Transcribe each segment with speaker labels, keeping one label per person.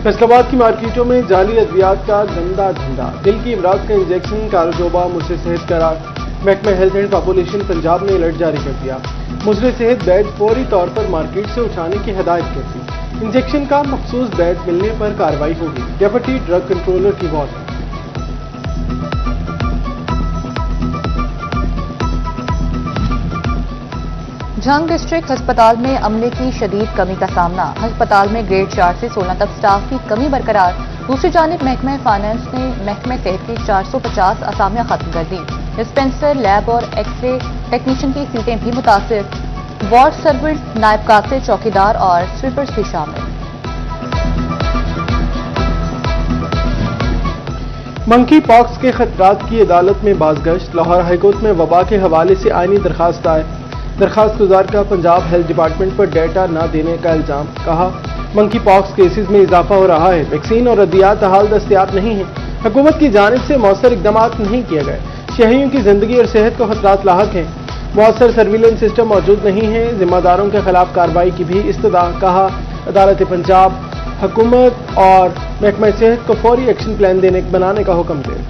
Speaker 1: فیصل آباد کی مارکیٹوں میں جعلی ادویات کا گندا دھندا، دل کی امراض کا انجیکشن کالجوبا مضر صحت قرار، محکمہ ہیلتھ اینڈ پاپولیشن پنجاب نے الرٹ جاری کر دیا، مضر صحت بیج فوری طور پر مارکیٹ سے اٹھانے کی ہدایت کر دی، انجیکشن کا مخصوص بیج ملنے پر کارروائی ہوگی، ڈپٹی ڈرگ کنٹرولر کی وارننگ۔
Speaker 2: جھنگ ڈسٹرکٹ ہسپتال میں عملے کی شدید کمی کا سامنا، ہسپتال میں گریڈ 4 سے 16 تک سٹاف کی کمی برقرار۔ دوسری جانب محکمہ فائنانس نے محکمہ صحت کی 450 اسامیاں ختم کر دی، ڈسپنسر، لیب اور ایکس رے ٹیکنیشین کی سیٹیں بھی متاثر، وارڈ سرونٹ، نائب کاتب، چوکیدار اور سویپرز بھی شامل۔
Speaker 1: منکی پاکس کے خطرات کی عدالت میں بازگشت، لاہور ہائی کورٹ میں وبا کے حوالے سے آئینی درخواست آئے، درخواست گزار کا پنجاب ہیلتھ ڈپارٹمنٹ پر ڈیٹا نہ دینے کا الزام، کہا منکی پاکس کیسز میں اضافہ ہو رہا ہے، ویکسین اور ادویات حال دستیاب نہیں ہیں، حکومت کی جانب سے مؤثر اقدامات نہیں کیے گئے، شہریوں کی زندگی اور صحت کو خطرات لاحق ہیں، مؤثر سرویلنس سسٹم موجود نہیں ہے، ذمہ داروں کے خلاف کارروائی کی بھی استدعا، کہا عدالت پنجاب حکومت اور محکمہ صحت کو فوری ایکشن پلان بنانے کا حکم دے۔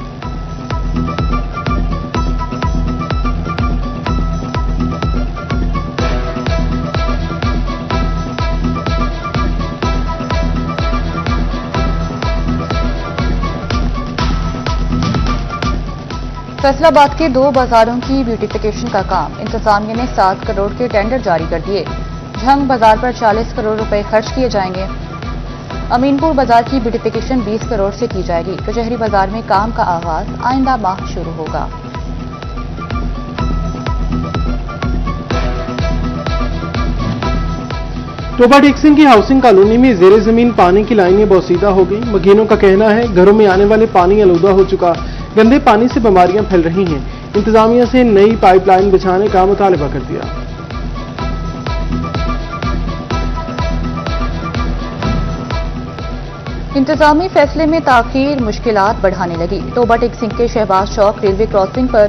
Speaker 2: فیصل آباد کے 2 بازاروں کی بیوٹیفیکیشن کا کام، انتظامیہ نے 7 کروڑ کے ٹینڈر جاری کر دیے، جھنگ بازار پر 40 کروڑ روپے خرچ کیے جائیں گے، امین پور بازار کی بیوٹیفیکیشن 20 کروڑ سے کی جائے گی، کچہری بازار میں کام کا آغاز آئندہ ماہ شروع ہوگا۔
Speaker 1: ٹوبا ڈیکسن کی ہاؤسنگ کالونی میں زیر زمین پانی کی لائنیں بوسیدہ ہو گئی، مکینوں کا کہنا ہے گھروں میں آنے والے پانی آلودہ ہو چکا، گندے پانی سے بیماریاں پھیل رہی ہیں، انتظامیہ سے نئی پائپ لائن بچھانے کا مطالبہ کر دیا۔
Speaker 2: انتظامی فیصلے میں تاخیر مشکلات بڑھانے لگی، ٹوبا ٹیکسنگ کے شہباز چوک ریلوے کراسنگ پر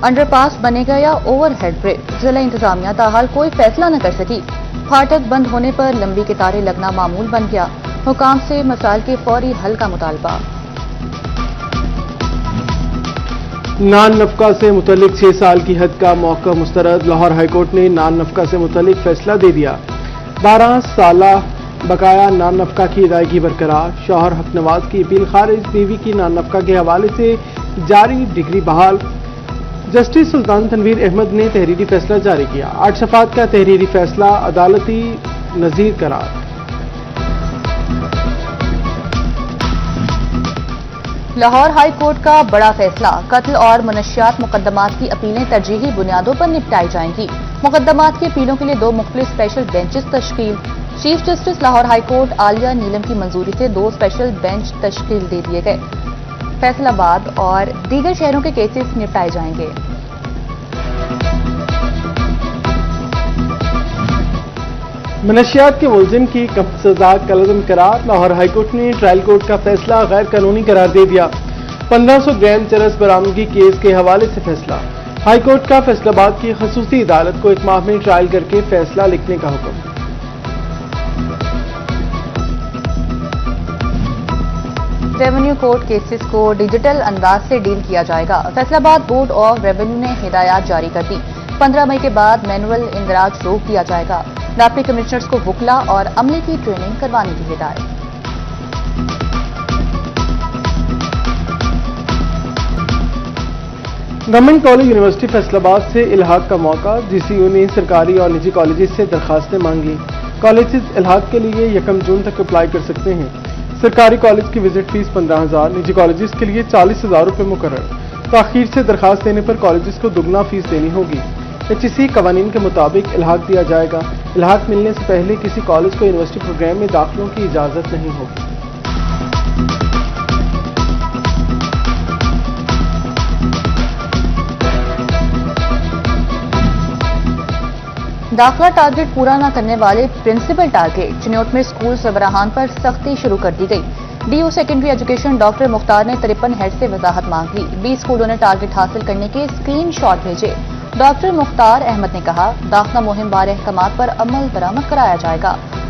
Speaker 2: انڈر پاس بنے گا یا اوور ہیڈ برج، ضلع انتظامیہ تاحال کوئی فیصلہ نہ کر سکی، پھاٹک بند ہونے پر لمبی قطاریں لگنا معمول بن گیا، حکام سے مسائل کے فوری حل کا مطالبہ۔
Speaker 1: نان نفقہ سے متعلق 6 سال کی حد کا موقع مسترد، لاہور ہائی کورٹ نے نان نفقہ سے متعلق فیصلہ دے دیا، 12 سالہ بقایا نان نفقہ کی ادائیگی برقرار، شوہر حق نواز کی اپیل خارج، بیوی کی نان نفقہ کے حوالے سے جاری ڈگری بحال، جسٹس سلطان تنویر احمد نے تحریری فیصلہ جاری کیا، 8 صفحات کا تحریری فیصلہ عدالتی نظیر قرار۔
Speaker 2: لاہور ہائی کورٹ کا بڑا فیصلہ، قتل اور منشیات مقدمات کی اپیلیں ترجیحی بنیادوں پر نپٹائی جائیں گی، مقدمات کی اپیلوں کے لیے 2 مختلف اسپیشل بینچز تشکیل، chief justice Lahore high court Aalia Neelum کی منظوری سے 2 اسپیشل بینچ تشکیل دے دیے گئے، فیصل آباد اور دیگر شہروں کے کیسز نپٹائے جائیں گے۔
Speaker 1: منشیات کے ملزم کی کم سزا کالعدم قرار، لاہور ہائی کورٹ نے ٹرائل کورٹ کا فیصلہ غیر قانونی قرار دے دیا، 1500 گرام چرس برآمدگی کیس کے حوالے سے فیصلہ، ہائی کورٹ کا فیصل آباد کی خصوصی عدالت کو 1 ماہ میں ٹرائل کر کے فیصلہ لکھنے کا حکم۔
Speaker 2: ریونیو کورٹ کیسز کو ڈیجیٹل انداز سے ڈیل کیا جائے گا، فیصل آباد بورڈ آف ریونیو نے ہدایات جاری کر دی، 15 مئی کے بعد مینول اندراج روک دیا جائے گا، ڈپٹی کمشنرز کو وکلا اور عملے کی ٹریننگ کروانے کی ہدایت۔
Speaker 1: گورنمنٹ کالج یونیورسٹی فیصل آباد سے الحاق کا موقع، جی سی یو نے سرکاری اور نجی کالجز سے درخواستیں مانگی، کالجز الحاق کے لیے 1 جون تک اپلائی کر سکتے ہیں، سرکاری کالج کی وزٹ فیس 15,000، نجی کالجز کے لیے 40,000 روپے مقرر، تاخیر سے درخواست دینے پر کالجز کو دگنا فیس دینی ہوگی، HEC قوانین کے مطابق الحاق دیا جائے گا، الحاق ملنے سے پہلے کسی کالج کو یونیورسٹی پروگرام میں داخلوں کی اجازت نہیں ہوگی۔
Speaker 2: داخلہ ٹارگٹ پورا نہ کرنے والے پرنسپل ٹارگٹ، چنوٹ میں اسکول سربراہان پر سختی شروع کر دی گئی، D O secondary education doctor Mukhtar نے 53 ہیڈ سے وضاحت مانگ لی، 20 اسکولوں نے ٹارگٹ حاصل کرنے کے اسکرین شاٹ بھیجے، ڈاکٹر مختار احمد نے کہا داخلہ مہم بارے احکامات پر عمل درآمد کرایا جائے گا،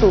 Speaker 2: 2,